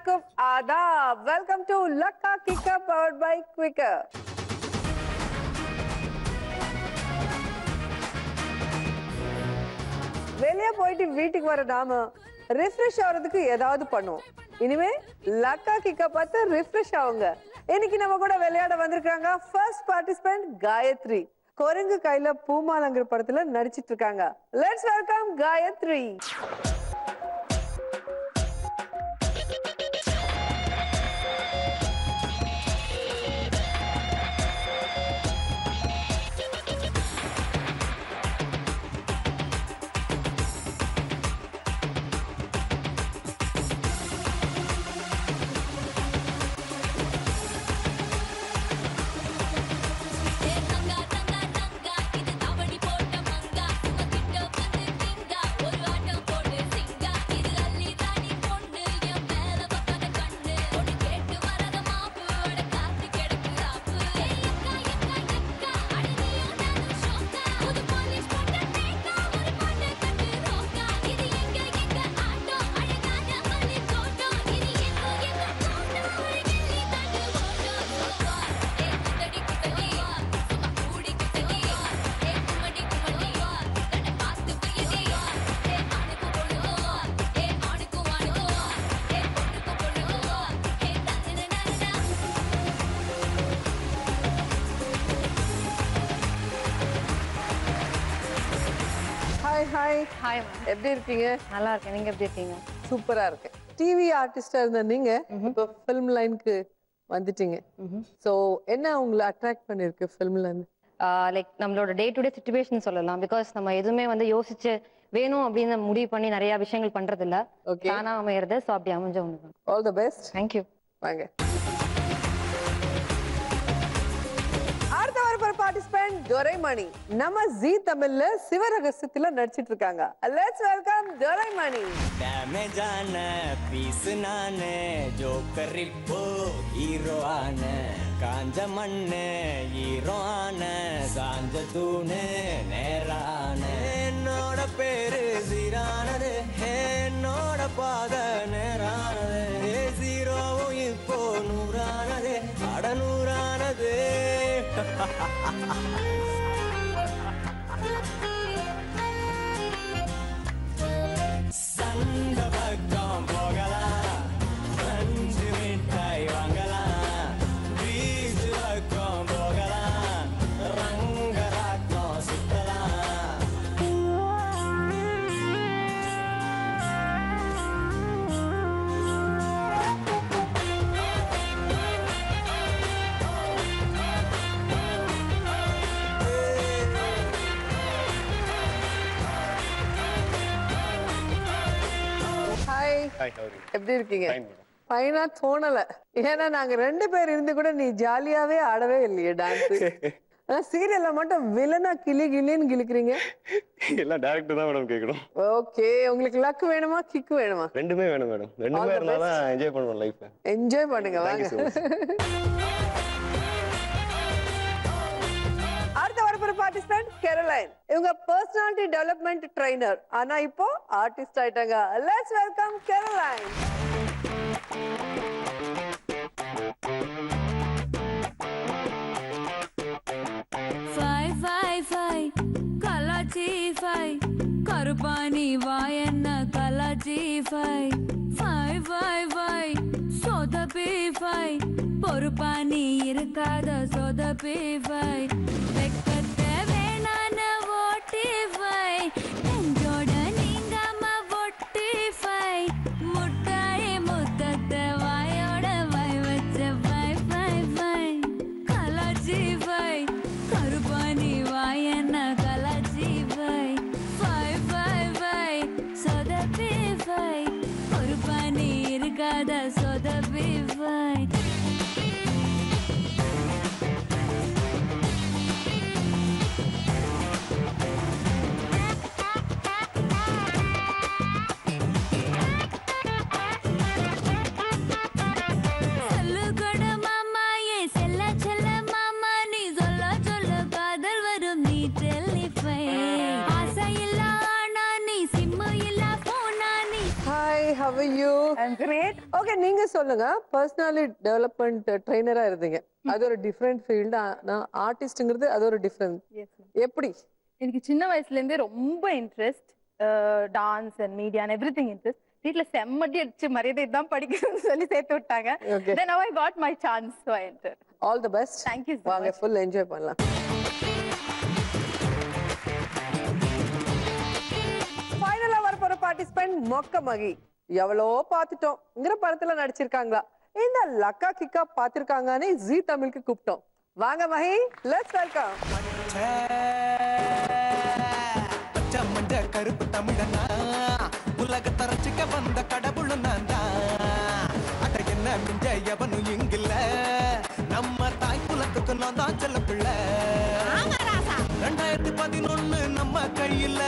அனைவருக்கும் ஆதாப். Welcome to Lakka Kikka powered by Quikr. வெளியே போயிட்டு வீட்டுக்கு வர நாம ரிஃப்ரெஷ் ஆகிறதுக்கு ஏதாவது பண்ணுவோம். இனிமே லக்கா கிக்கா பார்த்து ரிஃப்ரெஷ் ஆகுங்க. இன்னைக்கு நம்ம கூட விளையாட வந்திருக்காங்க ஃபர்ஸ்ட் பார்ட்டிசிபென்ட் காயத்ரி. குரங்கு கையில பூமாலங்கிற படத்துல நடிச்சிட்டு இருக்காங்க. Let's welcome Gayathri. Hi hi ma'am, எப்படி இருக்கீங்க? நல்லா இருக்கேன். நீங்க எப்படி இருக்கீங்க? சூப்பரா இருக்கேன். டிவி ஆர்டிஸ்டா இருந்த நீங்க இப்போ ஃபிலிம் லைனுக்கு வந்துட்டீங்க. சோ என்ன உங்களை அட்ராக்ட் பண்ணிருக்கு ஃபிலிம்ல இருந்து? லைக் நம்மளோட டே டு டே சிச்சுவேஷன் சொல்லலாம். பிகாஸ் நம்ம எதுவுமே வந்து யோசிச்சு வேணும் அப்படின்னு முடிவு பண்ணி நிறைய விஷயங்கள் பண்றது இல்ல, தானா அமையறது. ஸோ அப்படி அமைஞ்ச ஒன்று. All the best. தேங்க்யூ. வாங்க. பார்ட்டிசிபென்ட் துரைமணி நம்ம ஜீ தமிழ்ல சிவரகசியத்துல நடிச்சிட்டு இருக்காங்க. Let's welcome Duraimani. டேமேஜான பீஸ் நானே, ஜோக்கர் இப்போ ஹீரோ ஆன, காஞ்ச மண்ணு ஹீரோ ஆன, சாஞ்ச தூணு நேரான, என்னோட பேரு சீரானது, என்னோட பாத நேரானது, ஜீரோவும் இப்போ நூறானது, அடநூறானது. சந்த பக்கம் போகலாம், அஞ்சு மிட்டாய் வாங்கலாம், பீச் பக்கம் போகலாம், ரங்கராக்கம் சுத்தலாம். எப்படி இருக்கீங்க? பையனா தோணல. ஏன்னா நாங்க 2 பேர் இருந்து கூட நீ ஜாலியாவே ஆடவே இல்லையே டான்ஸ். சீரியல்ல மட்டும் வில்லனா கிளின்னு கிளிக்கிறீங்க. எல்லாம் டைரக்டர் தான் மேடம் கேக்கணும். ஓகே, உங்களுக்கு லக் வேணுமா கிக் வேணுமா? ரெண்டுமே வேணும் மேடம். ரெண்டுமே இருந்தா தான் என்ஜாய் பண்ணுவோம் லைஃப். என்ஜாய் பண்ணுங்க வாங்க. அடுத்த வரப்போற பார்ட்டிசிபென்ட் கேரோலைன். இவங்க பர்சனாலிட்டி டெவலப்மெண்ட் ட்ரெய்னர், ஆனா இப்போ ஆர்டிஸ்ட் ஆயிட்டாங்க. Let's welcome Caroline. கலாச்சி ஃபை கருப்பாணி வாயன்ன கலாச்சி ஃபை ஃபை ஃபை ஃபை சொதப்பி ஃபை பொறுப்பாணி இருக்காத சொதப்பி ஃபை வெக்கத்தை வேணான ஓட்டி ஃபை நெஞ்சோட நீங்காம ஒட்டி ஃபை முட்டாய் முத்தத்தை வாயோட வாய் வச்ச ஃபை ஃபை ஃபை கலாச்சி ஃபை கருப்பாணி வாயன்ன கலாச்சி ஃபை ஃபை ஃபை ஃபை சொதப்பி ஃபை பொறுப்பாணி இருக்காத சொதப்பி ஃபை கிரேட். ஓகே, நீங்க சொல்லுங்க. பர்சனாலிட்டி டெவலப்மெண்ட் ட்ரெயினரா இருந்தீங்க, அது ஒரு டிஃபரெண்ட் ஃபீல்டு. நான் ஆர்டிஸ்ட்ங்கிறது அது ஒரு டிஃபரெண்ட். எப்படி? எனக்கு சின்ன வயசுல இருந்தே ரொம்ப interest, dance and media and everything interest. வீட்ல செம்மடி அடிச்சு மரியாதை தான் படிக்கணும்னு சொல்லி சேர்த்து விட்டாங்க. Then now I got my chance, so I entered. All the best. Thank you so வாங்க, much. ஃபுல் என்ஜாய் பண்ணலாம். ஃபைனலா வர போற பார்ட்டிசிபென்ட் மொக்க மகி. எவ்வளோ பார்த்துட்டோம்ங்கிற படத்துல நடிச்சிருக்காங்களா? இந்த லக்கா கிக்கா பார்த்திருக்காங்கன்னு ஜீ தமிழுக்கு கூப்பிட்டோம். வாங்க மகி, லெட்ஸ் வெல்கம். பச்சை மஞ்ச கருப்பு தமிழனா, உலகத்தை ரசிக்க வந்த கடவுள் நான் தான். அட என்ன மிஞ்ச எவனும் இங்கில்ல, நம்ம தாய் குலத்துக்கு நான் தான் செல்ல பிள்ளை. 2011 நம்ம கையில,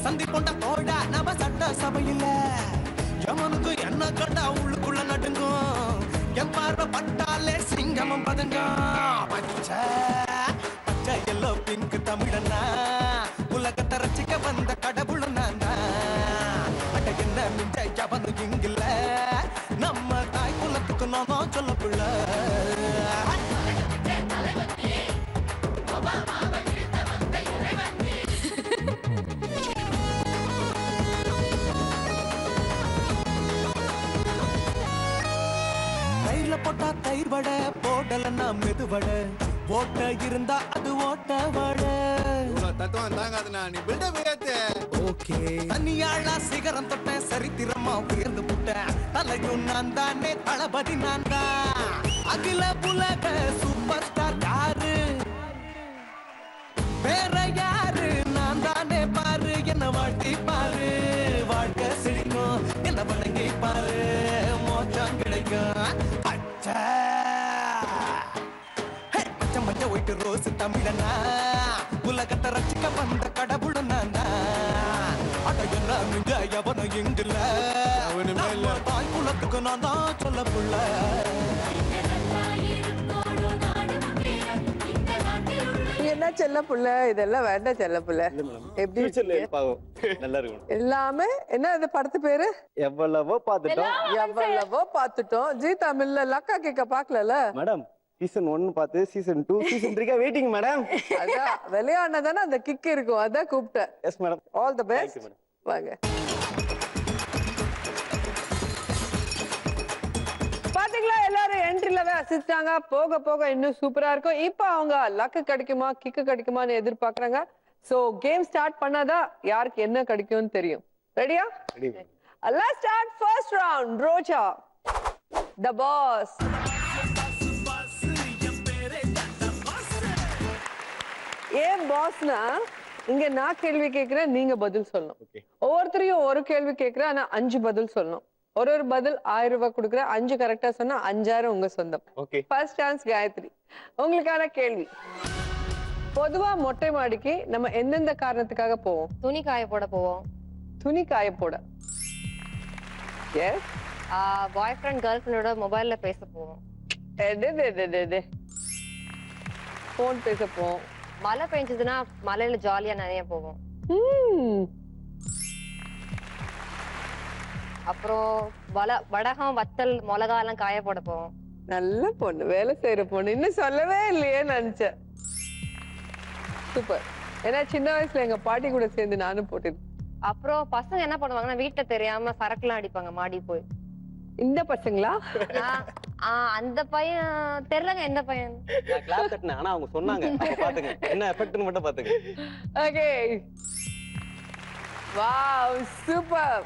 சந்தி கொண்ட போடா நம்ம சட்ட சபையில. எவனுக்கு என்ன கண்டா உள்ளுக்குள்ள நடுங்கும், என் பார்வை பட்டாலே சிங்கமம் பதுங்கும். பச்சை பச்சை எல்லோ பிங்க் தமிழனா, உலகத்தை ரசிக்க வந்த கடவுள் நான் தான். அட என்ன மிஞ்ச எவனும் இங்கில்ல, நம்ம தாய் குலத்துக்கு நான் தான் சொல்ல பிள்ளை. தயிர்ல போட்டா தயிர் வடை, போடலன்னா மெது வடை, ஓட்ட இருந்தா அது ஓட்ட வடை. தத்துவம் தாங்காதுண்ணா, நீ பில்டப் ஏத்து. ஓகே, தனியாளா சிகரம் தொட்ட சரித்திரமா உயர்ந்து புட்டேன். தலையும் நான் தானே, தளபதி நான் தான். அகில உலக சூப்பர் ஸ்டார் யாரு, வேற யாரு, நான் தானே பாரு. என்ன வாழ்த்தி பாரு, வாழ்க்கை சிரிக்கும். என்ன வணங்கி பாரு, மோச்சம் கிடைக்கும். பச்சை பச்சை மஞ்ச ஒயிட்டு ரோஸ் தமிழனா, உலகத்தை ரசிக்க வந்த கடவுள் நான் தான். அட என்ன மிஞ்ச எவனும் இங்கில்ல, நம்ம தாய் குலத்துக்கு நான் தான் சொல்ல புள்ள. என்ன செல்ல புள்ள, இதெல்லாம் வேண்டாம் செல்ல புள்ள. எப்படி ஃபியூச்சர்ல பாவம் நல்லா இருக்கும். எல்லாமே என்ன இந்த படத்து பேரு? எவ்வளவோ பார்த்துட்டோம் எவ்வளவோ பார்த்துட்டோம். ஜீ தமிழ்ல லக்கா கேக்க பாக்கல மேடம். சீசன் 1 பார்த்து சீசன் 2 சீசன் 3 வெயிட்டிங் மேடம். அதான் விளையாடுனதானே அந்த கிக் இருக்கும், அதான் கூப்பிட்டேன். Yes madam. All the best. Thank you, madam. வாங்க. பாத்தீங்களா, எல்லாரும் என்ட்ரிலவே அசிஸ்டாங்க. போக போக இன்னும் சூப்பரா இருக்கும். இப்போ அவங்க லக்கு கிடைக்குமா கிக்கு கிடைக்குமான்னு எதிர்பார்க்கறாங்க. சோ கேம் ஸ்டார்ட் பண்ணாதான் யாருக்கு என்ன கிடைக்கும்னு தெரியும். ரெடியா? Ready. Let's start first round. Roja, the boss. ஏன் பாஸ்னா, இங்க நான் கேள்வி கேக்குறேன், நீங்க பதில் சொல்லணும். Okay. ஒவ்வொருத்தரையும் ஒரு கேள்வி கேக்குறேன், ஆனா 5 பதில் சொல்லணும். ஒரு பதில் 1000 ரூபாய் கொடுக்குறேன். 5 கரெக்டா சொன்னா 5000 உங்க சொந்தம். ஓகே. First chance Gayathri. உங்களுக்கான கேள்வி, பொதுவா மொட்டை மாடிக்கு நம்ம எந்தெந்த காரணத்துக்காக போவோம்? துணி காய போட போவோம். துணி காய போட. எஸ். பாய் ஃப்ரெண்ட் கேர்ள் ஃப்ரெண்டோட மொபைல்ல பேச போவோம். போன் பேச போவோம். மழை பெஞ்சதுன்னா மலையில ஜாலியா நிறைய போவோம். அப்புறம் வடகம் வத்தல் மிளகா எல்லாம் காய போட போவோம். நல்ல பொண்ணு, வேலை செய்யற பொண்ணு. இன்னும் சொல்லவே இல்லையே நினைச்சேன். சூப்பர். ஏன்னா சின்ன வயசுல எங்க பாட்டி கூட சேர்ந்து நானும் போட்டேன். அப்புறம் பசங்க என்ன பண்ணுவாங்கன்னா வீட்டுல தெரியாம சரக்குலாம் அடிப்பாங்க மாடி போய். இந்த பசங்களா? அந்த பையன் தெரியலங்க எந்த பையன். நான் கிளாஸ் தட்டினேன், ஆனா அவங்க சொன்னாங்க. அப்ப பாத்துங்க என்ன எஃபெக்ட்னு மட்டும் பாத்துங்க. ஓகே. Wow, super.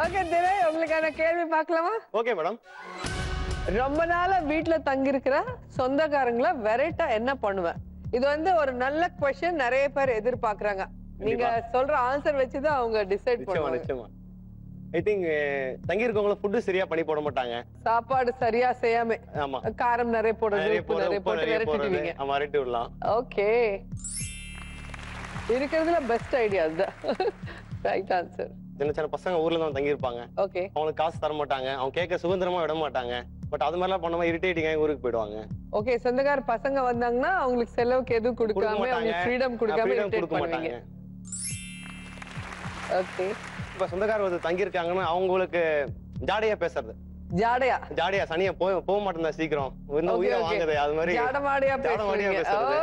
ஓகே திரை, உங்களுக்கான கேள்வி பார்க்கலாமா? Okay madam. ரொம்ப நாளா வீட்டுல தங்கி இருக்கிற சொந்தக்காரங்கள வெரைட்டா என்ன பண்ணுவேன்? இது வந்து ஒரு நல்ல क्वेश्चन, நிறைய பேர் எதிர்பார்க்கறாங்க. நீங்க சொல்ற ஆன்சர் வச்சுதான் அவங்க டிசைட் பண்ணுவாங்க. நிச்சயமா. ஐ திங்க் தங்கி இருக்கவங்கள ஃபுட் சரியா பண்ணி போட மாட்டாங்க. சாப்பாடு சரியா செய்யாம, ஆமா, காரம் நிறைய போடுறது, உப்பு நிறைய போட்டு விரட்டிடுவீங்க. ஆமா, விரட்டி விடலாம். ஓகே, இருக்கிறதுல பெஸ்ட் ஐடியா அதுதான். Right answer. சின்ன சின்ன பசங்க ஊர்ல தான் தங்கி இருப்பாங்க. ஓகே. அவங்களுக்கு காசு தர மாட்டாங்க, அவங்க கேட்க சுதந்திரமா விட மாட்டாங்க. பட் அது மாதிரிலாம் பண்ணாம இரிட்டேட்டிங்கா ஊருக்கு போயிடுவாங்க. ஓகே, சொந்தக்கார பசங்க வந்தாங்கன்னா அவங்களுக்கு செலவுக்கு எதுவும் கொடுக்காம, அவங்க ஃப்ரீடம் கொடுக்காம இரிட்டேட் பண்ணுவீங்க. ஓகே. இப்ப சொந்தக்காரர் வந்து தங்கி இருக்காங்கன்னா அவங்களுக்கு ஜாடையா பேசுறது. ஜாடையா சனியா போக மாட்டேன் சீக்கிரம் இந்த உயிரை வாங்குது அது மாதிரி ஜாடமாடியா பேசுறது.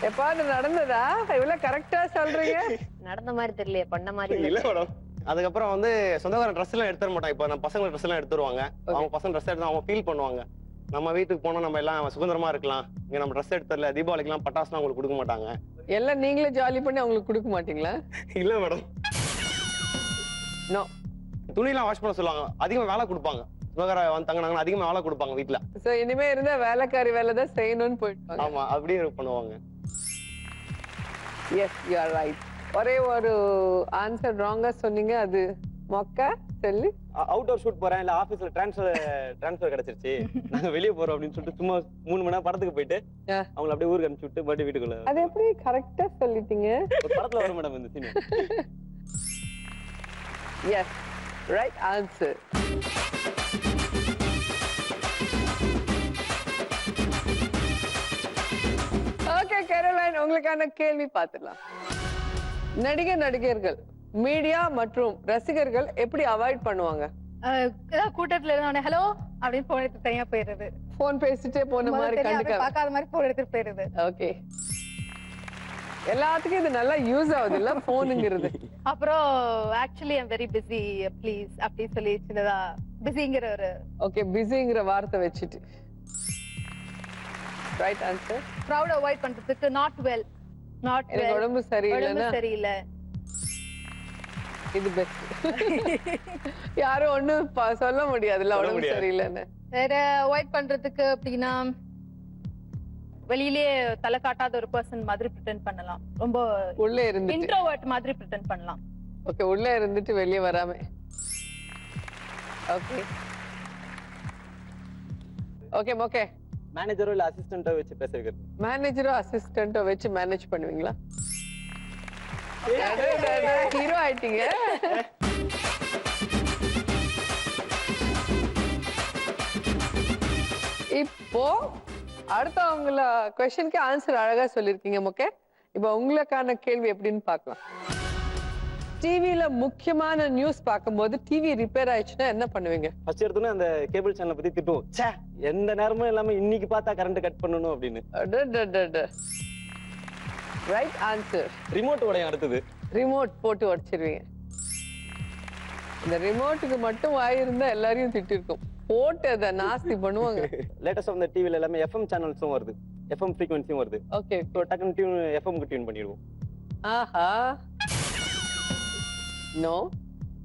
எப்பா அது நடந்ததா? இவ்வளவு கரெக்டா சொல்றீங்க. நடந்த மாதிரி தெரியல, பண்ண மாதிரி இல்ல மேடம். அதுக்கப்புறம் வந்து சொந்தக்காரன் ட்ரெஸ் எல்லாம் எடுத்துட மாட்டாங்க. இப்ப நம்ம பசங்க ட்ரெஸ் எல்லாம் எடுத்துருவாங்க. அவங்க பசங்க ட்ரெஸ் எடுத்து அவங்க ஃபீல் பண்ணுவாங்க. நம்ம வீட்டுக்கு போனா நம்ம எல்லாம் சுதந்திரமா இருக்கலாம், இங்க நம்ம ட்ரெஸ் எடுத்தல தீபாவளிக்கு எல்லாம் பட்டாசுலாம் அவங்களுக்கு கொடுக்க மாட்டாங்க. எல்லாம் நீங்களே ஜாலி பண்ணி அவங்களுக்கு கொடுக்க மாட்டீங்களா? இல்ல மேடம். நோ. துணியெல்லாம் வாஷ் பண்ண சொல்லுவாங்க, அதிகமா வேலை கொடுப்பாங்க. சுதந்திரம் வந்து தங்கினாங்கன்னா அதிகமா வேலை கொடுப்பாங்க வீட்டுல. சோ இனிமே இருந்தா வேலைக்காரி வேலை தான் செய்யணும்னு போயிட்டு. ஆமா அப்படியே பண்ணுவாங்க. Yes you are right. ஒரே ஒரு ஆன்சர் ராங்கா சொன்னீங்க, அது மொக்க சொல்லி. அவுட்டோர் ஷூட் போறேன், இல்ல ஆபீஸ்ல டிரான்ஸ்ஃபர் கிடைச்சிருச்சு, நாங்க வெளியே போறோம் அப்படின்னு சொல்லிட்டு சும்மா 3 மணி நேரம் படத்துக்கு போயிட்டு அவங்களை அப்படியே ஊருக்கு அனுப்பிச்சு விட்டு மறுபடியும் வீட்டுக்குள்ள. அது எப்படி கரெக்டா சொல்லிட்டீங்க? படத்துல வரும் மேடம் இந்த scene. Yes right answer. Okay Caroline, உங்களுக்கான கேள்வி பார்த்துடலாம். நடிகர்கள் மீடியா மற்றும் ரசிகர்கள் எப்படி அவாய்ட் பண்ணுவாங்க? கூட்டத்துல இருந்தோடனே ஹலோ அப்படின்னு போன் எடுத்து தனியா போயிடுறது. போன் பேசிட்டே போன மாதிரி பார்க்காத மாதிரி போன் எடுத்துட்டு போயிடுறது. ஓகே, எல்லாத்துக்கும் இது நல்லா யூஸ் ஆகுது இல்ல போனுங்கிறது. அப்புறம் actually I'm very busy please அப்படி சொல்லி சின்னதா பிஸிங்கிற ஒரு ஓகே பிஸிங்கிற வார்த்தை வச்சுட்டு. Right answer. க்ரௌட் அவாய்ட் பண்றதுக்கு நாட் வெல் உடம்பு சரியில்லை இது பெஸ்ட். யாரும் ஒண்ணும் சொல்ல முடியாதுல்ல உடம்பு சரியில்லைன்னு. வேற அவாய்ட் பண்றதுக்கு அப்படின்னா வெளியிலேயே தலை காட்டாத ஒரு பர்சன் மாதிரி பிரிட்டெண்ட் பண்ணலாம். ரொம்ப உள்ளே இருந்து இன்ட்ரோவர்ட் மாதிரி பிரிட்டெண்ட் பண்ணலாம். ஓகே, உள்ளே இருந்துட்டு வெளியே வராம. Okay okay okay. மேனேஜரோ இல்ல அசிஸ்டன்ட்டோ வச்சு பேச வைக்கிறது. மேனேஜரோ அசிஸ்டன்ட்டோ வச்சு மேனேஜ் பண்ணுவீங்களா? ஹீரோ ஆயிட்டீங்க. இப்போ அடுத்தவங்கள क्वेश्चनக்கு ஆன்சர் அழகா சொல்லிருக்கீங்க. ஓகே, இப்போ உங்களுக்கான கேள்வி எப்படின்னு பார்க்கலாம். டிவில முக்கியமான நியூஸ் பார்க்கும்போது டிவி ரிப்பேர் ஆயிடுச்சுன்னா என்ன பண்ணுவீங்க? ஃபர்ஸ்ட் எடுத்தோன்னே அந்த கேபிள் சேனலை பத்தி திட்டுவோம். ச்சே, எந்த நேரமும் இல்லாம இன்னைக்கு பார்த்தா கரண்ட் கட் பண்ணணும் அப்படின்னு. Right answer. ரிமோட் உடைய அடுத்தது ரிமோட் போட்டு உடைச்சிருவீங்க. இந்த ரிமோட்டுக்கு மட்டும் வாய் இருந்தா எல்லாரையும் திட்டிருக்கும். போட்டு அதை நாஸ்தி பண்ணுவாங்க. லேட்டஸ்ட் அந்த டிவில எல்லாமே எஃப்எம் சேனல்ஸும் வருது, எஃப்எம் ஃப்ரீக்வன்சியும் வருது. ஓகே, ஸோ டக்குன்னு டியூன் எஃப்எம்க்கு டியூன் பண்ணிடுவோம். ஆஹா, நோ.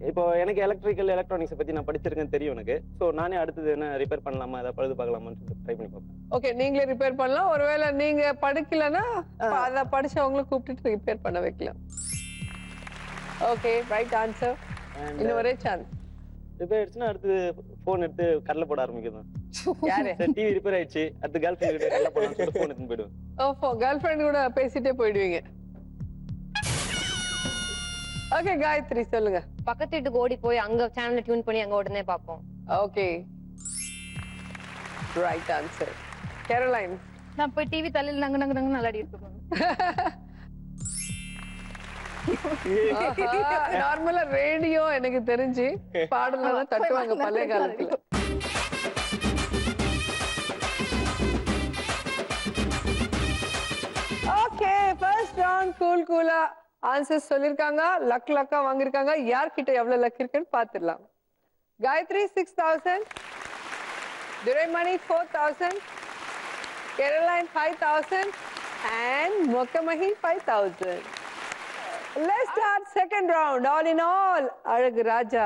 இப்போ எனக்கு எலக்ட்ரானிக்ஸ் பத்தி நான் படிச்சிருக்கேன், தெரியும் எனக்கு. ஸோ நானே அடுத்தது என்ன ரிப்பேர் பண்ணலாமா, அதை பழுது பார்க்கலாமான்னு சொல்லிட்டு ட்ரை பண்ணி பார்ப்பேன். ஓகே, நீங்களே ரிப்பேர் பண்ணலாம். ஒருவேளை நீங்க படிக்கலன்னா அதை படிச்சவங்களை கூப்பிட்டு ரிப்பேர் பண்ண வைக்கலாம். Okay, right answer. இன்னும் ஒரே சான்ஸ். ரிப்பேர் ஆயிடுச்சுன்னா அடுத்து போன் எடுத்து கடலை போட ஆரம்பிக்கும். யாரு? டிவி ரிப்பேர் ஆயிடுச்சு, அடுத்து கேர்ள் ஃப்ரெண்ட் கிட்ட கடலை போடலாம்னு சொல்லிட்டு போன் எடுத்து போயிடுவேன். ஓ, கேர்ள் ஃப்ரெண்ட் கூட பேசிட்டே போயிடுவீங்க. ஓகே காயத்ரி சொல்லுங்க. பக்கத்து வீட்டுக்கு ஓடி போய் அங்க சேனலை டியூன் பண்ணி அங்க உடனே பார்ப்போம். Okay, right answer. கேரோலைன். நான் போய் டிவி தலையில நங்க நங்க நங்க நல்லா இருக்கணும். நார்மலா ரேடியோ எனக்கு தெரிஞ்சு பாடலாம் தட்டுவாங்க பழைய காலத்துல. ஓகே, ஃபர்ஸ்ட் ரவுண்ட் கூலா ஆன்சர்ஸ் சொல்லிருக்காங்க. லக்கா வாங்கிருக்காங்க. யார்கிட்ட எவ்வளவு லக் இருக்குன்னு பாத்துடலாம். Gayathri 6000, Duraimani 4000, Caroline 5000 and Mokkamahi 5000. Let's start second round. All in all, அழகு ராஜா.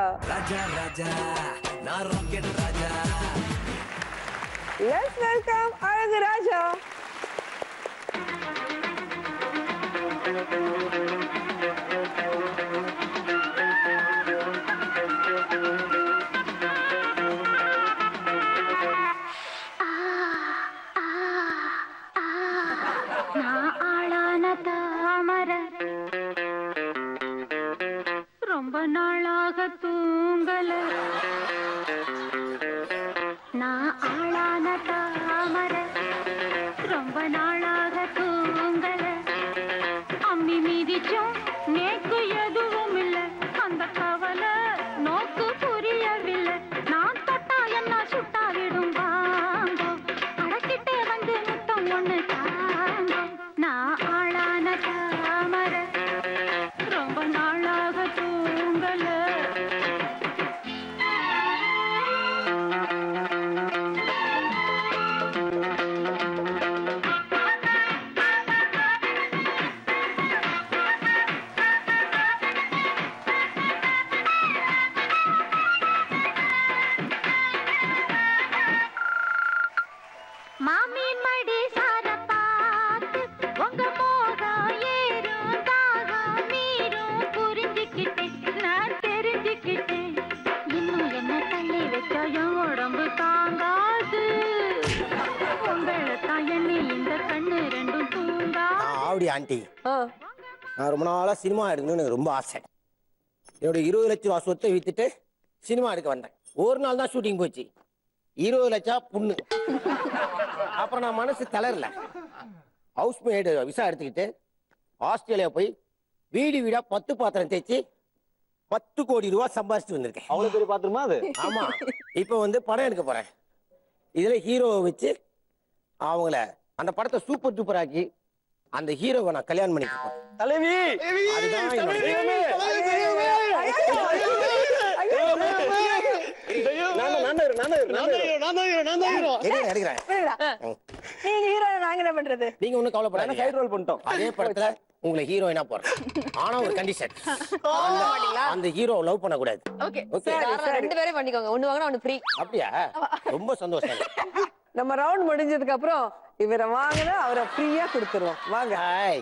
நான் ராக்கெட் ராஜா. Let's welcome அழகு ராஜா. ரொம்ப நாளாக தூங்கல, நான் ஆளான தாமரை. ரொம்ப நாளாக தூங்கல, அம்மி மீதிச்சும் நேற்று தாங்காது உங்களைத்தான் எண்ணி இந்த கண்ணு ரெண்டும் தூங்கா ஆவடி ஆண்டி, ஆ, நான் ரொம்ப நாளா சினிமா எடுக்கணும்னு எனக்கு ரொம்ப ஆசை. என்னோட 20 லட்சம் ரூபா சொத்தை வித்துட்டு சினிமா எடுக்க வந்தேன். ஒரு நாள் தான் ஷூட்டிங் போச்சு. 20 லட்சம் புண்ணு. அப்புறம் நான் மனசு தளரல. ஹவுஸ் மேடு விசா எடுத்துக்கிட்டு ஆஸ்திரேலியா போய் வீடு வீடா 10 பாத்திரம் தேய்ச்சி 10 கோடி ரூபாய் சம்பாதிச்சுட்டு வந்திருக்கேன். அவ்வளவு பெரிய பாத்துருமா அது? ஆமா, இப்ப வந்து படம் எடுக்க போறேன். இதுல ஹீரோவை வச்சு அவங்கள அந்த படத்தை சூப்பர் டூப்பர் ஆக்கி அந்த ஹீரோவை நான் கல்யாணம் பண்ணிக்க போறேன். தலைவி, அதுதான் என்னோட எடுக்கிறேன். நீங்க ஹீரோ, நாங்க என்ன பண்றது? நீங்க ஒண்ணும் கவலைப்படாதீங்க. சைடு ரோல் பண்ணிட்டோம். அதே படத்துல உங்களை ஹீரோயினா போறேன். ஆனா ஒரு கண்டிஷன், அந்த ஹீரோ லவ் பண்ண கூடாது. ஓகே, ஓகே, 2 பேரே பண்ணிக்கோங்க. ஒண்ணு வாங்கினா ஒண்ணு ஃப்ரீ. அப்படியா? ரொம்ப சந்தோஷம். நம்ம ரவுண்ட் முடிஞ்சதுக்கு அப்புறம் இவரை வாங்கினா அவரை ஃப்ரீயா கொடுத்துருவோம். வாங்க. ஹாய்.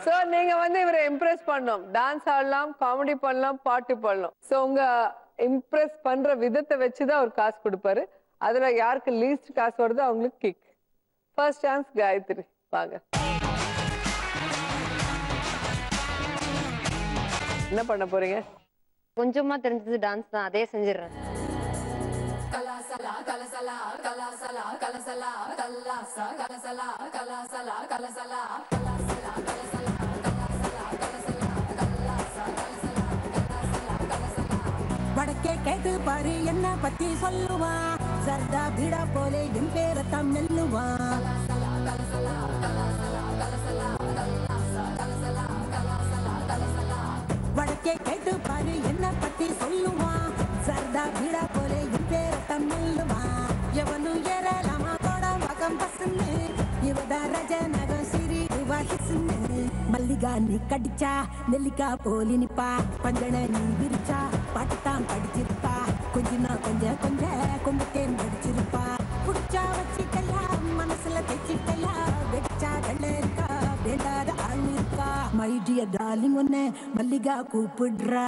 சோ நீங்க வந்து இவரை இம்ப்ரெஸ் பண்ணணும். டான்ஸ் ஆடலாம், காமெடி பண்ணலாம், பாட்டு பண்ணலாம். சோ உங்க இம்ப்ரெஸ் பண்ற விதத்தை வச்சுதான் அவர் காசு கொடுப்பாரு. அதுல யாருக்கு லீஸ்ட் காசு வருதோ அவங்களுக்கு கிக். ஃபர்ஸ்ட் சான்ஸ் காயத்ரி, வாங்க. என்ன பண்ண போறீங்க? கொஞ்சமா தெரிஞ்சது டான்ஸ் தான், அதே செஞ்சிடுறேன். வடக்கே கேட்டு பாரு என்ன பத்தி சொல்லுவா, சர்தா பீடா போலே என் பேரத்தான் மெல்லுவா. வடக்கே கேட்டு பாரு என்ன பத்தி சொல்லுவா, சர்தா பீடா போலே என் பேரத்தான் மெல்லுவா. எவனு ஏறலாமா கோட மகம் பசுன்னு, இவதா ரஜநகம் சிறி வாசிசுன்னு. மல்லிகா நீ கடிச்சா நெல்லிக்கா போலி நிப்பா, பஞ்சன நீ விரிச்சா பாட்டுத்தான் படிச்சிருப்பா. கொஞ்சம் கொம்புத்தேன் படிச்சிருப்பா. புடிச்சா வச்சிக்கலா மனசுல தைச்சிக்கலா, வெடிச்சா வெள்ளரிக்கா வேண்டாத ஆள் இருக்கா. மை டியர் டார்லிங் ஒன்னு மல்லிகா கூப்பிடுறா.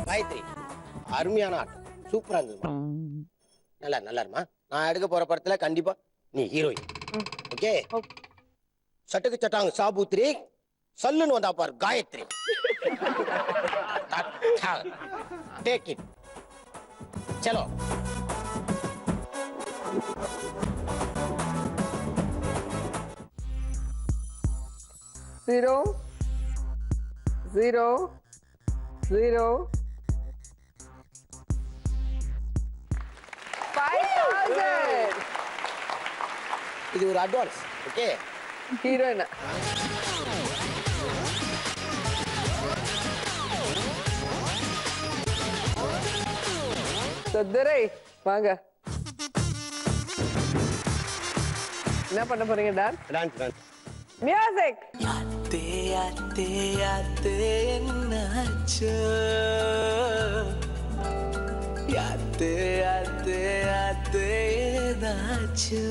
காயத்ரி, அருமையான ஆட்டம், சூப்பரா இருந்ததுமா. நல்லா இருமா. நான் எடுக்க போற படத்துல கண்டிப்பா நீ ஹீரோயின். ஓகே, சட்டுக்கு சட்டாங்க சாபூத்ரி, சல்லுன்னு வந்தா பாரு காயத்ரி. Take it. चलो Zero, 5,000. இது ஒரு அட்வான்ஸ். ஓகே, ஹீரோயினா துரை, வாங்க. என்ன பண்ண போறீங்க? டான்ஸ். மியூசிக். யாத்தே யாத்தே யாத்தே என்னாச்சு, யாத்தே யாத்தே யாத்தே ஏதாச்சு.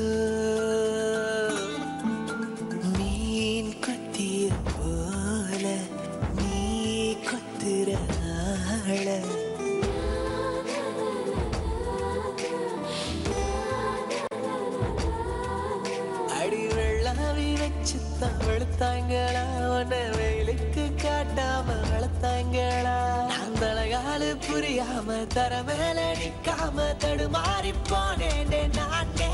மீன் கொத்திய போல நீ கொத்துற ஆள, அடி வெள்ளாவி வச்சு வளர்த்தாங்களா, உன்னை வெயிலுக்கு காட்டாம வளர்த்தாங்களா. நான் தலைகாலு புரியாம தர மேல நிக்காம தடுமாறி போனேன் நானே.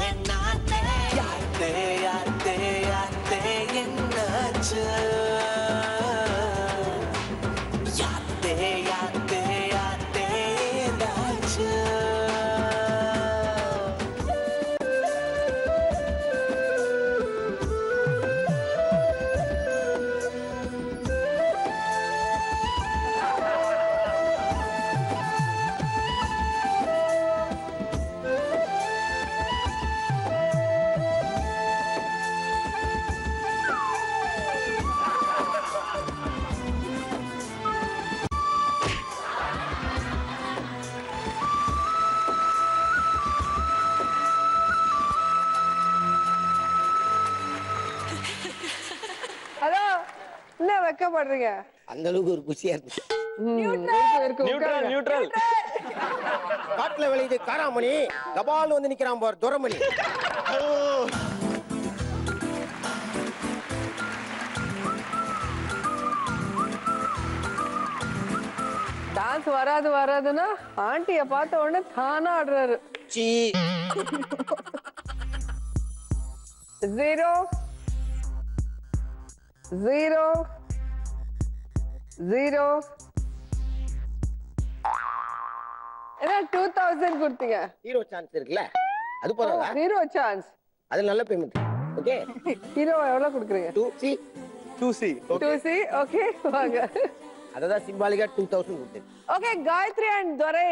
யாத்தே யாத்தே யாத்தே என்னாச்சு, யாத்தே யாத்தே யாத்தே ஏதாச்சு. வெக்கப்படுறீங்க? அந்த அளவுக்கு ஒரு குஷியா இருக்கு. நியூட்ரல் காட்டுல விளையுது காராமணி, கபால் வந்து நிக்கிறான் பார் துரமணி. டான்ஸ் வராதுன்னா ஆண்டிய பார்த்த உடனே தானா ஆடுறாரு. 0 0 0 என்ன 2000 கொடுத்தீங்க? ஹீரோ சான்ஸ் இருக்குல்ல, அது போதாதா? ஹீரோ சான்ஸ், அது நல்ல பேமெண்ட். ஓகே, ஹீரோ எவ்வளவு கொடுக்குறீங்க? 2C. ஓகே வாங்க. அததான் சிம்பாலிக்கா 2000 கொடுத்தேன். Okay, Gayathri and Durai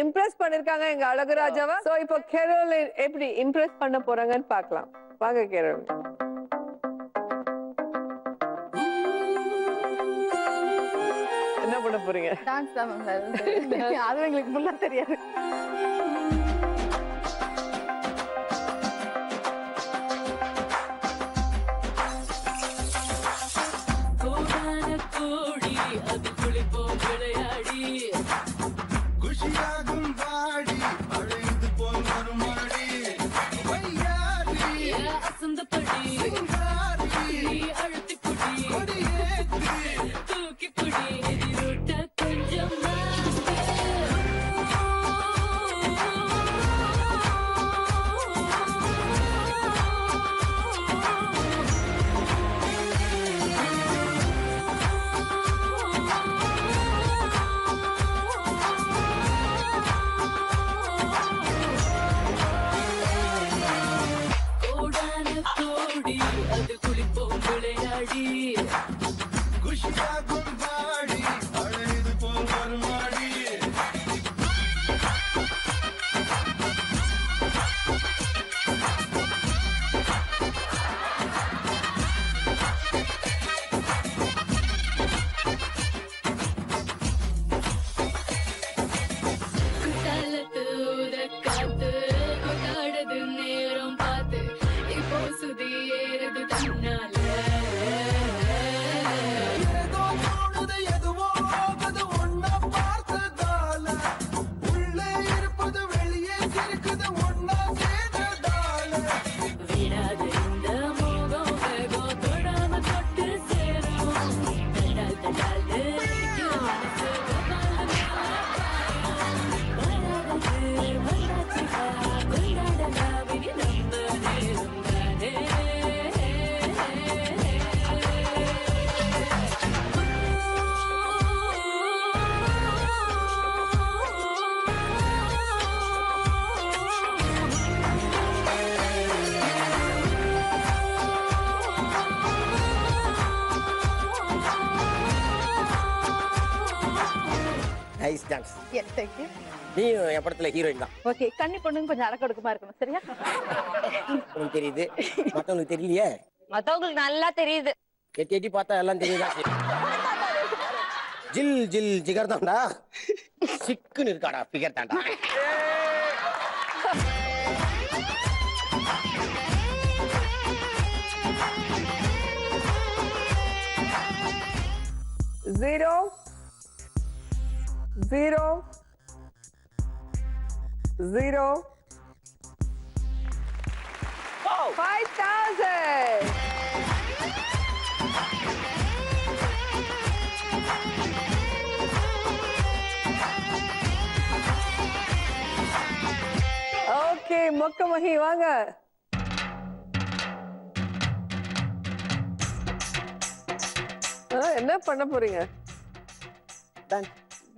impress பண்ணிருக்காங்க எங்க அழகுராஜாவை. சோ இப்போ கேரோலின் எப்படி இம்ப்ரெஸ் பண்ண போறாங்கன்னு பார்க்கலாம். வாங்க கேரோலின். என்ன பண்ண போறீங்க? டான்ஸ் தான் மேம். அது எங்களுக்கு முன்னா தெரியாது. குஷியாகும் வாடி அழைது போல் மறுமாடி குஷியாகும் வாடி அழைது போல் மறுமாடி nice dance. Yes thank you. நீ என் படத்துல ஹீரோயின் தான். ஓகே, கண்ணி பொண்ணுங்க கொஞ்சம் அடக்கடுக்கமா இருக்கணும், சரியா? உனக்கு தெரியுது, மத்தவங்களுக்கு தெரியலையே. மத்தவங்களுக்கு நல்லா தெரியுது. எட்டி எட்டி பார்த்தா எல்லாம் தெரியுதா? ஜில் ஜில் ஜிகர் தான்டா, சிக்குன்னு இருக்காடா பிகர் தான்டா. Zero 0 0 5000. ஓகே, மொக்கமகி வாங்க. என்ன பண்ண போறீங்க?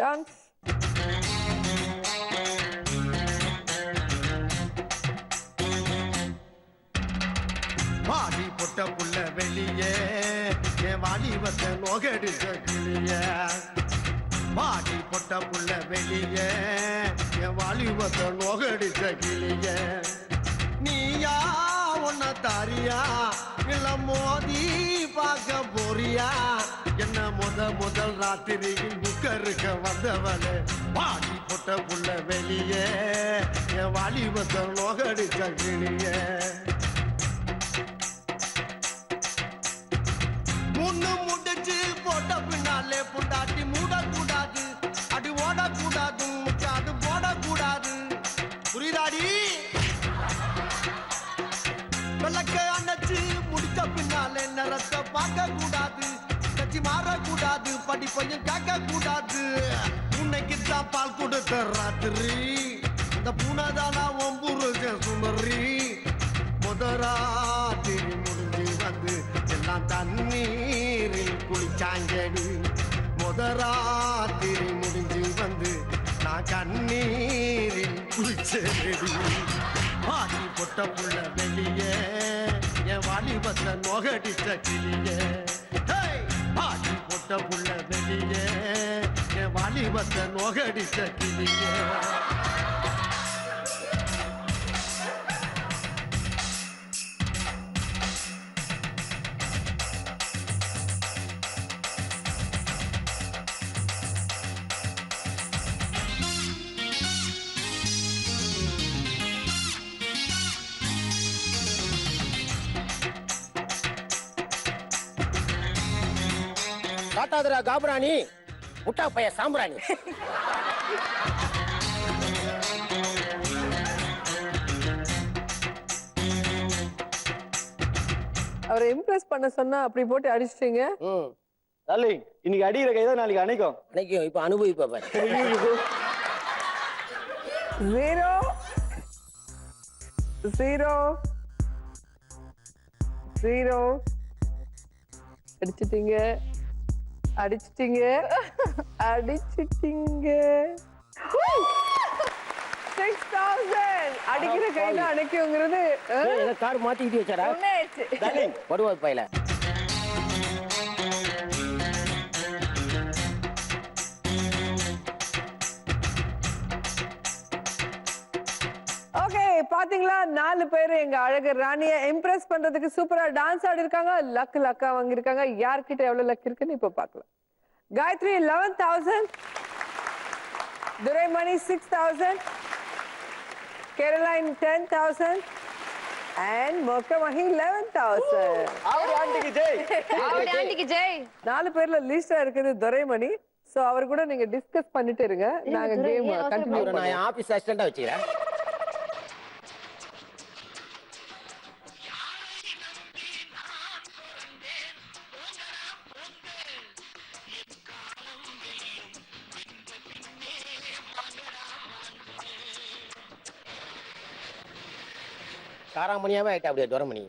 டான்ஸ். மாடி பொட்ட புள்ள வெளியே என் வாலிபத்த நோகடிச்ச கிளிய. மாடி பொட்ட புள்ள வெளியே என் வாலிபத்த நோகடிச்ச கிளிய. நீயா உன்ன தாரியா இல்ல மோதி பார்க்க போறியா? என்ன முதல் ராத்திரியில் புக்கருக்க வந்தவளே. மாடி பொட்ட புள்ள வெளியே என் வாலிபத்த நோகடிச்ச கிளிய. முன்னு முடிச்சு முடிச்சாடி விளக்க அணைச்சு முடிச்ச பின்னாலே நிறத்தை பார்க்க கூடாது கட்சி மாறக்கூடாது படிப்பையும் கேட்க கூடாது உன்னைக்கு தான் பால் கொடுத்த ராத்திரி அந்த பூனைதானா ஒம்புருஜ சுமரி முதராத்திரி முடிஞ்சு வந்து எல்லாம் தண்ணீரில் குளிச்சாங்கடி முதராத்திரி முடிஞ்சு வந்து நான் கண்ணீரில் குளிச்சேடி பாதி பொட்ட புள்ள வெளியே என் வாலிபத்தை நோகடிச்ச கிளியே பாதி பொட்ட புள்ள வெளியே என் வாலிபத்தை நோகடிச்ச கிளியே காட்டாதரா காபராணி முட்டா பைய சாம்பிராணி. அவரை இம்ப்ரெஸ் பண்ண சொன்னா அப்படி போட்டு அடிச்சிட்டீங்க. டார்லிங் இன்னைக்கு அடிக்கிற கைதான் நாளைக்கு அணைக்கும். அணைக்கும். இப்ப அனுபவிப்ப பாரு. 0 0 0 அடிச்சிட்டீங்க அடிச்சிட்டீங்க அடிச்சிட்டீங்க. 6000 அடிக்கிற கையில அணைக்குங்கிறது கார் மாத்திக்கிட்டு வச்சாரா வருவாது பையில. ஓகே பாத்தீங்களா 4 பேர் எங்க அழகு ராணிய இம்ப்ரெஸ் பண்றதுக்கு சூப்பரா டான்ஸ் ஆடி இருக்காங்க. லக்கா வாங்கிருக்காங்க. யார்கிட்ட எவ்வளவு லக் இருக்குன்னு இப்ப பாக்கலாம். காயத்ரி 11,000, துரைமணி 6,000, கேரளைன் 10,000 and மொக்கமஹி 11,000. ஆவடி ஆண்டிக்கு ஜெய். ஆவடி ஆண்டிக்கு ஜெய். 4 பேர்ல லீஸ்டா இருக்குது துரைமணி. சோ அவர் கூட நீங்க டிஸ்கஸ் பண்ணிட்டு இருங்க. நாங்க கேம் கண்டினியூ நான் பண்ணுவோம். ஆபீஸ் அசிஸ்டண்டா வச்சுக்கிறேன். காராமணியாவே ஆயிட்டா அப்படியே துரமணி.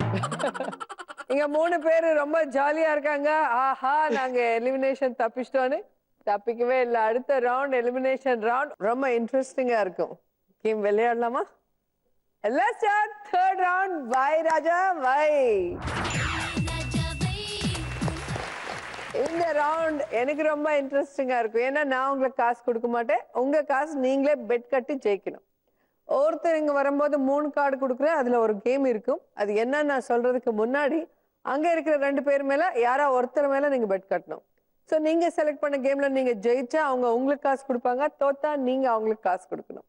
இங்க 3 பேர் ரொம்ப ஜாலியா இருக்காங்க. ஆஹா நாங்க எலிமினேஷன் தப்பிச்சிட்டோன்னு. தப்பிக்கவே இல்ல. அடுத்த ரவுண்ட் எலிமினேஷன் ரவுண்ட் ரொம்ப இன்ட்ரெஸ்டிங்கா இருக்கும். கேம் விளையாடலாமா? Let's start third round. Bye Raja bye. இந்த ரவுண்ட் எனக்கு ரொம்ப இன்ட்ரெஸ்டிங்கா இருக்கும். ஏன்னா நான் உங்களுக்கு காசு கொடுக்க மாட்டேன். உங்க காசு நீங்களே பெட் கட்டி ஜெயிக்கணும். ஒருத்தர் இங்க வரும்போது 3 கார்டு கொடுக்குறேன். அதுல ஒரு கேம் இருக்கும். அது என்ன நான் சொல்றதுக்கு முன்னாடி அங்க இருக்கிற 2 பேர் மேல யாரா ஒருத்தர் மேல நீங்க பெட் கட்டணும். சோ நீங்க செலக்ட் பண்ண கேம்ல நீங்க ஜெயிச்சா அவங்க உங்களுக்கு காசு கொடுப்பாங்க. தோத்தா நீங்க அவங்களுக்கு காசு கொடுக்கணும்.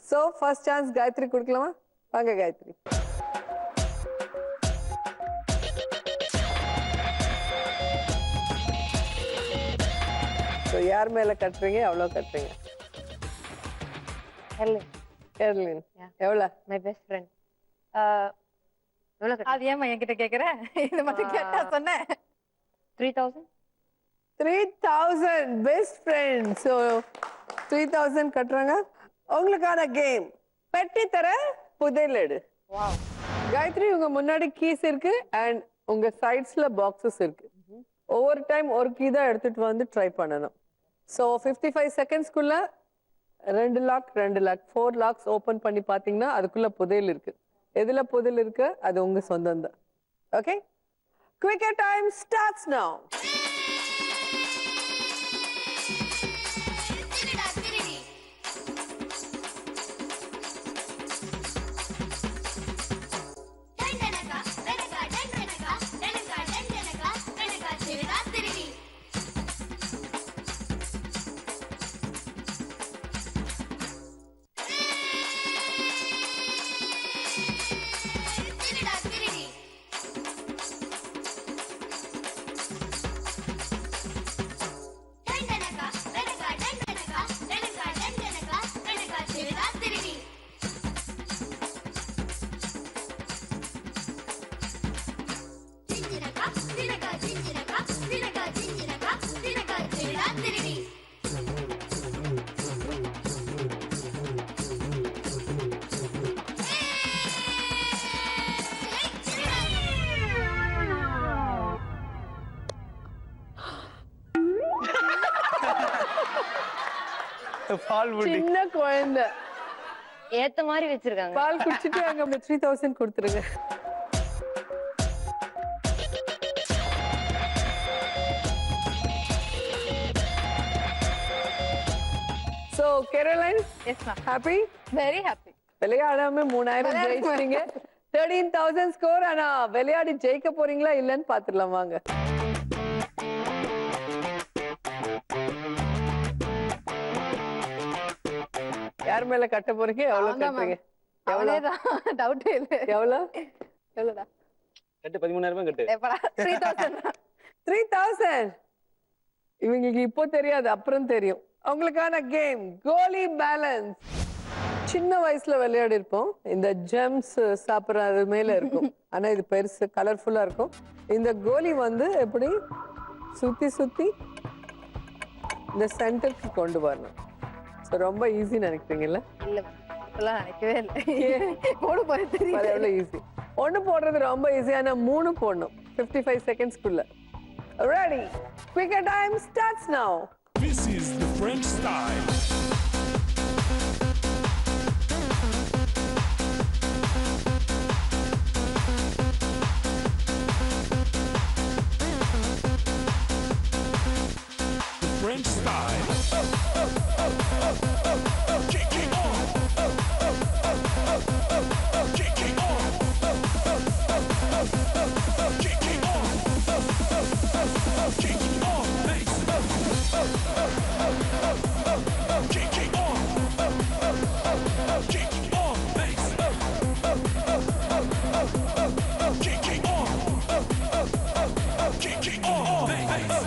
சோ ஃபர்ஸ்ட் சான்ஸ் காயத்ரி கொடுக்கலாமா? வாங்க காயத்ரி. சோ யார் மேல கட்டுறீங்க? எவ்வளவு கட்டுறீங்க? கேர்லின் எவ்வளவு? My best friend. எவ்வளவு? அது ஏமா என்கிட்ட கேக்குற? இது மட்டும் கேட்டா சொன்னேன். 3000. 3000 பெஸ்ட் ஃப்ரெண்ட். சோ 3000 கட்டுறாங்க. உங்களுக்கான கேம் பெட்டி தர புதையலெடு. வாவ். காயத்ரி உங்க முன்னாடி கீஸ் இருக்கு அண்ட் உங்க சைட்ஸ்ல பாக்ஸஸ் இருக்கு. ஒவ்வொரு டைம் ஒரு கீ தான் எடுத்துட்டு வந்து ட்ரை பண்ணணும். சோ 55 செகண்ட்ஸ்க்குள்ள 2 லாக் 4 லாக்ஸ் ஓபன் பண்ணி பாத்தீங்கன்னா அதுக்குள்ள புதையல் இருக்கு. எதுல புதையல் இருக்கு அது உங்க சொந்தம் தான். ஓகே குவிக்கர் டைம் ஸ்டார்ட்ஸ் நவ. பால் புட்டி சின்ன குழந்தை ஏத்த மாதிரி வச்சிருக்காங்க. பால் குடிச்சிட்டு அங்க 3000 கொடுத்துருங்க. So Caroline, yes ma'am, happy? Very happy. விளையாடாம 3000 ஜெயிச்சிட்டீங்க. 13,000 ஸ்கோர். ஆனா விளையாடி ஜெயிக்க போறீங்களா இல்லன்னு பாத்துடலாம் வாங்க. யார் மேல கட்ட போறீங்க? எவ்வளவு கட்டுறீங்க? அவ்வளவுதான், டவுட்டே இல்ல. எவ்வளவு? எவ்வளவுடா? கட்டு 13,000 கட்டு. எப்படா 3000? 3000. இவங்களுக்கு இப்போ தெரியாது, அப்புறம் தெரியும். உங்களுக்கான கேம் கோலி பேலன்ஸ். சின்ன வயசுல விளையாடி இருப்போம். இந்த ஜெம்ஸ் சாப்பிடுறது மேல இருக்கும். ஆனா இது பெருசு, கலர்ஃபுல்லா இருக்கும். இந்த கோலி வந்து எப்படி சுத்தி சுத்தி இந்த சென்டருக்கு கொண்டு வரணும். ரொம்ப ஈஸி நினைக்கிறீங்கல்ல? இல்ல, இப்பெல்லாம் நினைக்கவே இல்லை. போடு போய் தெரியும் எவ்வளவு ஈஸி. ஒண்ணு போடுறது ரொம்ப ஈஸி. ஆனா 3 போடணும் 55 செகண்ட்ஸ்க்குள்ள. Ready? Quicker time starts now. This is the French style. The French style. Kicking on. Kicking on. Kicking on. Kicking on. Nice. Kicking on. Kicking on. Nice. Kicking on. Kicking on. Nice.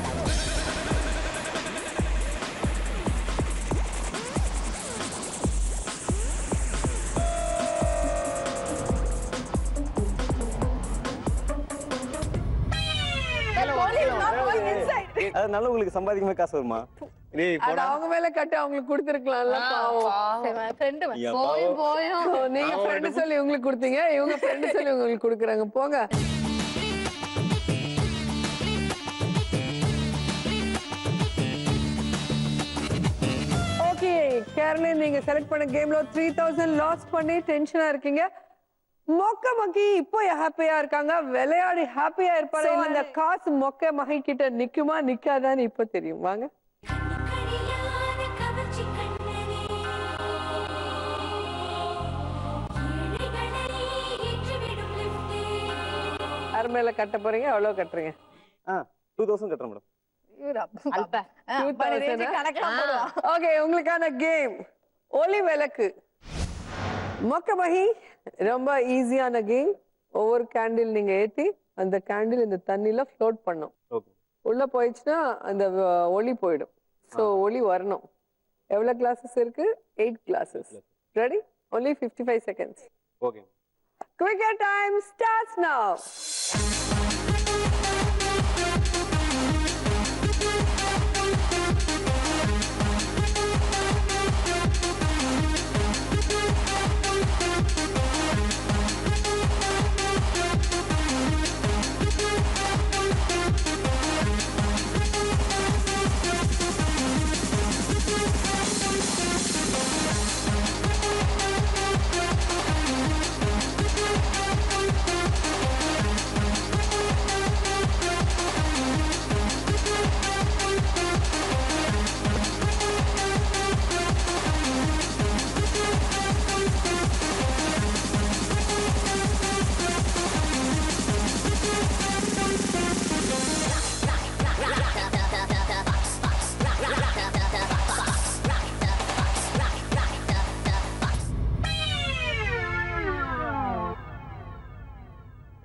அது நல்ல உங்களுக்கு சம்பாதிக்கவே காசு வருமா? டேய் அது அவங்க மேல கட்டி அவங்களுக்கு கொடுத்திருக்கலாம்ல. பாவம். ஃப்ரெண்ட் போயும் போயும் நீங்க ஃப்ரெண்ட் சொல்லி உங்களுக்கு கொடுத்தீங்க, இவங்க ஃப்ரெண்ட் சொல்லி உங்களுக்கு கொடுக்குறாங்க. போங்க. ஓகே கேரளின், நீங்க செலக்ட் பண்ண கேம்ல 3000 லாஸ் பண்ணி டென்ஷனா இருக்கீங்க. மொக்க மகி இப்போ ஹாப்பியா இருக்காங்க. விளையாடி ஹாப்பியா இருப்பாரு. இந்த காசு மொக்க மகி கிட்ட நிக்குமா நிக்காதான்னு இப்போ தெரியும். வாங்க. யார் மேல கட்ட போறீங்க? எவ்வளவு கட்டுறீங்க? 2000 கட்டுறேன் மேடம். ஓகே, உங்களுக்கான கேம் ஒளி விளக்கு. மொக்க மகி ரொம்ப ஈஸியான கேம். ஒவ்வொரு கேண்டில் நீங்க ஏத்தி அந்த கேண்டில் இந்த தண்ணில ஃப்ளோட் பண்ணும். உள்ள போயிடுச்சுன்னா அந்த ஒளி போயிடும். சோ ஒளி வரணும். எவ்வளவு கிளாஸஸ் இருக்கு? 8 classes. Ready? only 55 seconds. Okay. Quicker time starts now.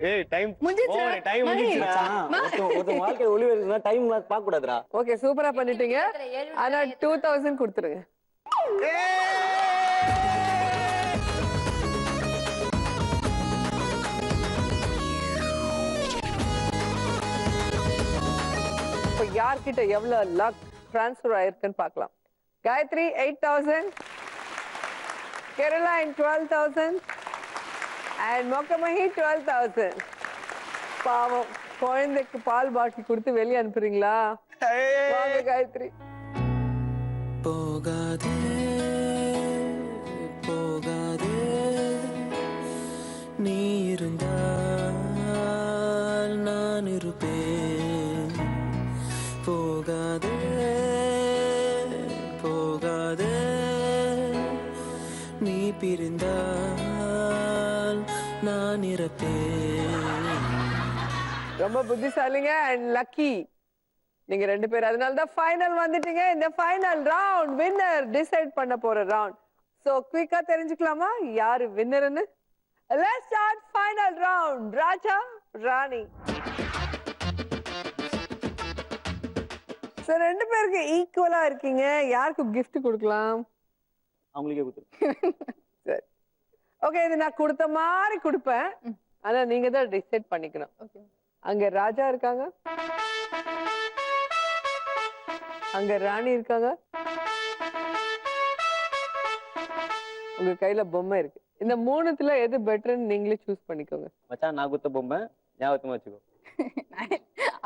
ஏய் டைம் முடிஞ்சிருச்சு. ஓ டைம் முடிஞ்சிருச்சு. ஒருத்த வாழ்க்கையில ஒளி வருதுன்னா டைம் பார்க்க கூடாதுடா. ஓகே சூப்பரா பண்ணிட்டீங்க. ஆனா 2000 கொடுத்துருங்க. இப்போ யார்கிட்ட எவ்வளவு லக் ட்ரான்ஸ்ஃபர் ஆயிருக்குன்னு பார்க்கலாம். காயத்ரி 8000, கேரளைன் 12000 and மொக்கமஹி 12000. பாவம் குழந்தைக்கு பால் பாக்கி கொடுத்து வெளியே அனுப்புறீங்களா? வாங்க காயத்ரி. போகாதே போகாதே நீ இருந்தால் நான் இருப்பேன் போகாதே போகாதே நீ பிரிந்தால் நான் இறப்பேன். ரொம்ப புத்திசாலிங்க அண்ட் லக்கி நீங்க 2 பேர். அதனால தான் ஃபைனல் வந்துட்டீங்க. இந்த ஃபைனல் ரவுண்ட் வின்னர் டிசைட் பண்ண போற ரவுண்ட். சோ குயிக்கா தெரிஞ்சுக்கலாமா யாரு வின்னர்னு? Let's start final round. ராஜா ராணி. சோ 2 பேருக்கு ஈக்குவலா இருக்கீங்க. யாருக்கு gift கொடுக்கலாம்? அவங்களுக்கே கொடுத்துரு. சரி ஓகே, இது நான் கொடுத்த மாதிரி கொடுப்பேன். ஆனா நீங்க தான் டிசைட் பண்ணிக்கணும். அங்க ராஜா இருக்காங்க, அங்க ராணி இருக்காங்க, உங்க கையில பொம்மை இருக்கு. இந்த 3த்துல எது பெட்டர்னு நீங்களே சூஸ் பண்ணிக்கோங்க. மச்சான் நான் குத்த பொம்மை ஞாபகமா வச்சுக்கோ.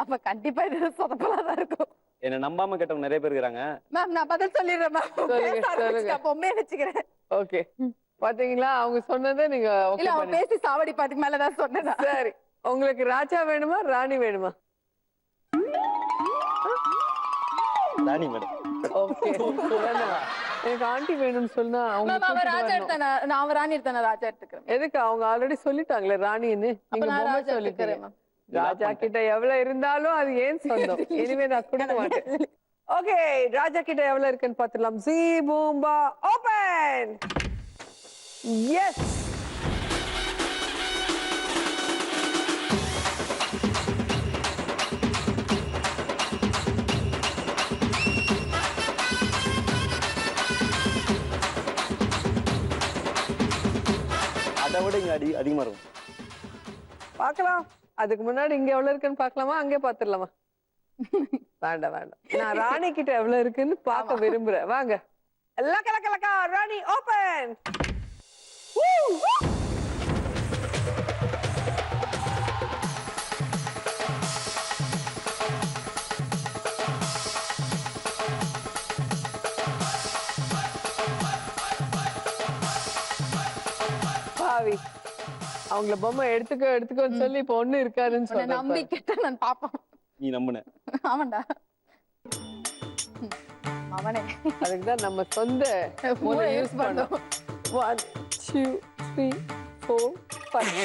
அப்ப கண்டிப்பா இது சொதப்பலாதான் இருக்கும். என்ன நம்பாம கேட்டவங்க நிறைய பேர் இருக்காங்க. மேம் நான் பதில் சொல்லிடுறேன் மேம். சொல்லுங்க. பொம்மையை வச்சுக்கிறேன். ஓகே பாத்தீங்களா, அவங்க சொன்னதை நீங்க இல்ல அவன் பேசி சாவடி பாத்துக்கு மேலதான் சொன்னதா. சரி, உங்களுக்கு ராஜா வேணுமா ராணி வேணுமா? ராணி மேடம். ஓகே எனக்கு ஆண்டி வேணும்னு சொன்னா அவங்க அவன் ராஜா எடுத்தானே, நான் அவன் ராணி எடுத்தானே, ராஜா எடுத்துக்கிறேன். எதுக்கு? அவங்க ஆல்ரெடி சொல்லிட்டாங்களே ராணின்னு. நீங்க பொம்மை சொல்லிக்கிறேன். ராஜா கிட்ட எவ்வளவு இருந்தாலும் அது ஏன் சொந்தம். இனிமே நான் கொடுக்க மாட்டேன். ஓகே ராஜா கிட்ட எவ்வளவு இருக்குன்னு பாத்துடலாம். ஜீ பூம்பா ஓபன். எஸ் அதை விட இங்க அதிகமா இருக்கும். பாக்கலாம். அதுக்கு முன்னாடி இங்க எவ்வளவு இருக்குன்னு பாக்கலாமா, அங்கே பாத்துடலாமா? வேண்டாம் வேண்டாம், நான் ராணி கிட்ட எவ்வளவு இருக்குன்னு பாக்க விரும்புறேன். வாங்க. லக்க லக்க லக்க ராணி ஓபன். பாவி அவங்கள பொம்மை எடுத்துக்கோன்னு சொல்லி இப்ப ஒண்ணு இருக்காருன்னு சொன்னேன். நம்பி கேட்ட நான் பாப்போம். நீ நம்புன. ஆமாண்டா அவனே. அதுக்குதான் நம்ம சொந்த மூளை யூஸ் பண்ணோம். 1 2 3 4 5.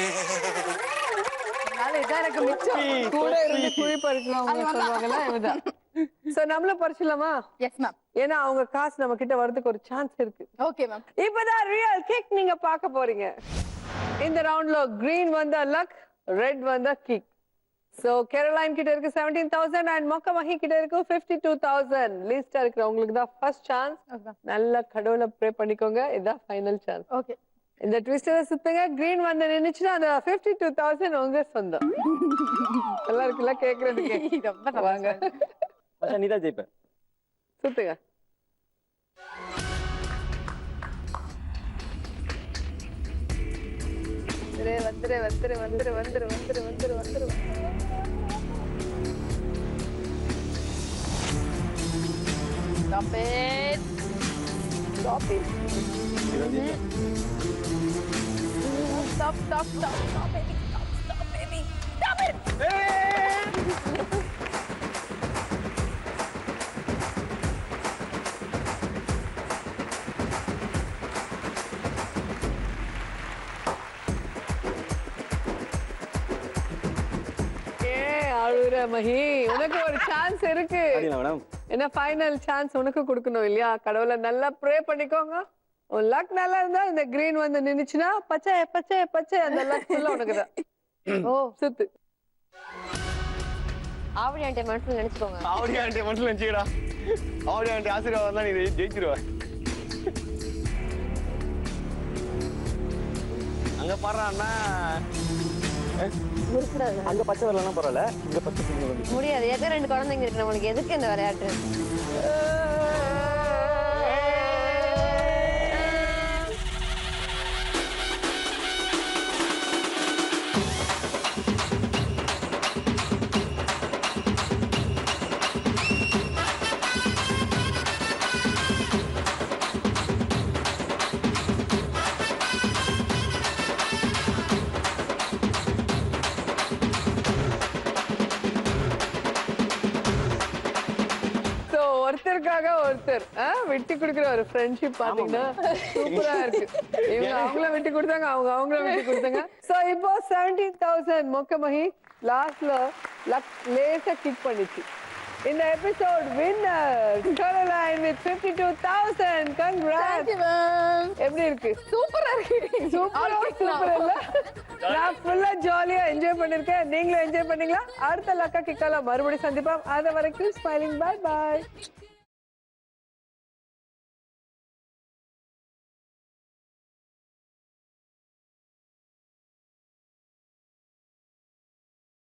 இதான் எனக்கு மிச்சம். கூட இருந்து குழி பறிக்கலாம் சொல்லுவாங்கல்ல, இதுதான். சோ நம்மளும் பறிச்சலாமா? Yes ma'am. ஏன்னா அவங்க காசு நம்ம கிட்ட வரதுக்கு ஒரு சான்ஸ் இருக்கு. Okay ma'am. இப்பதான் ரியல் கிக் நீங்க பார்க்க போறீங்க. இந்த ரவுண்ட்ல கிரீன் வந்தா லக், ரெட் வந்தா கிக். சோ கேரோலைன் கிட்ட இருக்கு 17,000 அண்ட் மொக்க மஹி கிட்ட இருக்கு 52,000. லிஸ்டா இருக்கிறவங்களுக்கு தான் ஃபர்ஸ்ட் சான்ஸ். நல்ல கடவுளை ப்ரே பண்ணிக்கோங்க. இதுதான் ஃபைனல் சான்ஸ். ஓகே. இந்த ட்விஸ்டரை சுத்துங்க. கிரீன் வந்து நின்னுச்சுன்னா அந்த 52,000 உங்க சொந்தம். நல்லா இருக்குல்ல கேக்குறதுக்கு? வாங்க மச்சான் நீ தான் ஜெயிப்ப. சுத்துங்க. வந்துரு வந்துரு வந்துரு வந்துரு வந்துரு வந்துரு வந்துரு வந்துரு. Stop it. Stop it. Stop, stop, stop, stop, baby. Stop, stop, baby. Stop it. அழுற Mahi, உனக்கு ஒரு சான்ஸ் இருக்கு. என்ன ஃபைனல் சான்ஸ் உனக்கு கொடுக்கணும் இல்லையா? கடவுளை நல்லா ப்ரே பண்ணிக்கோங்க. உன் லக் நல்லா இருந்தா இந்த கிரீன் வந்து நின்னுச்சுன்னா பச்சை பச்சை பச்சை அந்த லக் ஃபுல்லா உனக்கு தான். ஓ சுத்து. ஆவடி ஆண்டி மனசுல நினைச்சுக்கோங்க. ஆவடி ஆண்டி மனசுல நினைச்சுக்கடா. ஆவடி ஆண்டி ஆசீர்வாதம் தான் நீ ஜெயிச்சிருவ. அங்க பாடுறான்னா அங்க பச்சை வரலாம் பரவாயில்ல, இங்க பச்சை முடியாது. எது 2 குழந்தைங்க இருக்கு நம்மளுக்கு, எதுக்கு இந்த விளையாட்டு? ஒருத்தர் விட்டு கொடுக்குற ஒரு ஃப்ரெண்ட்ஷிப் பாத்தீங்கன்னா சூப்பரா இருக்கு. இவங்க அவங்கள விட்டு கொடுத்தாங்க, அவங்க அவங்கள விட்டு கொடுத்தாங்க. சோ இப்போ 17,000 மொக்கமஹி லாஸ்ட்ல லேசா கிக் பண்ணிச்சு. இந்த episode winner Caroline with 52,000. Congrats. எப்படி இருக்கு? சூப்பரா இருக்கு. சூப்பர் இல்ல? நான் ஃபுல்லா ஜாலியா என்ஜாய் பண்ணிருக்கேன். நீங்களும் என்ஜாய் பண்ணீங்களா? அடுத்த லக்கா கிக்கால மறுபடியும் சந்திப்போம். அது வரைக்கும் ஸ்மைலிங். By by.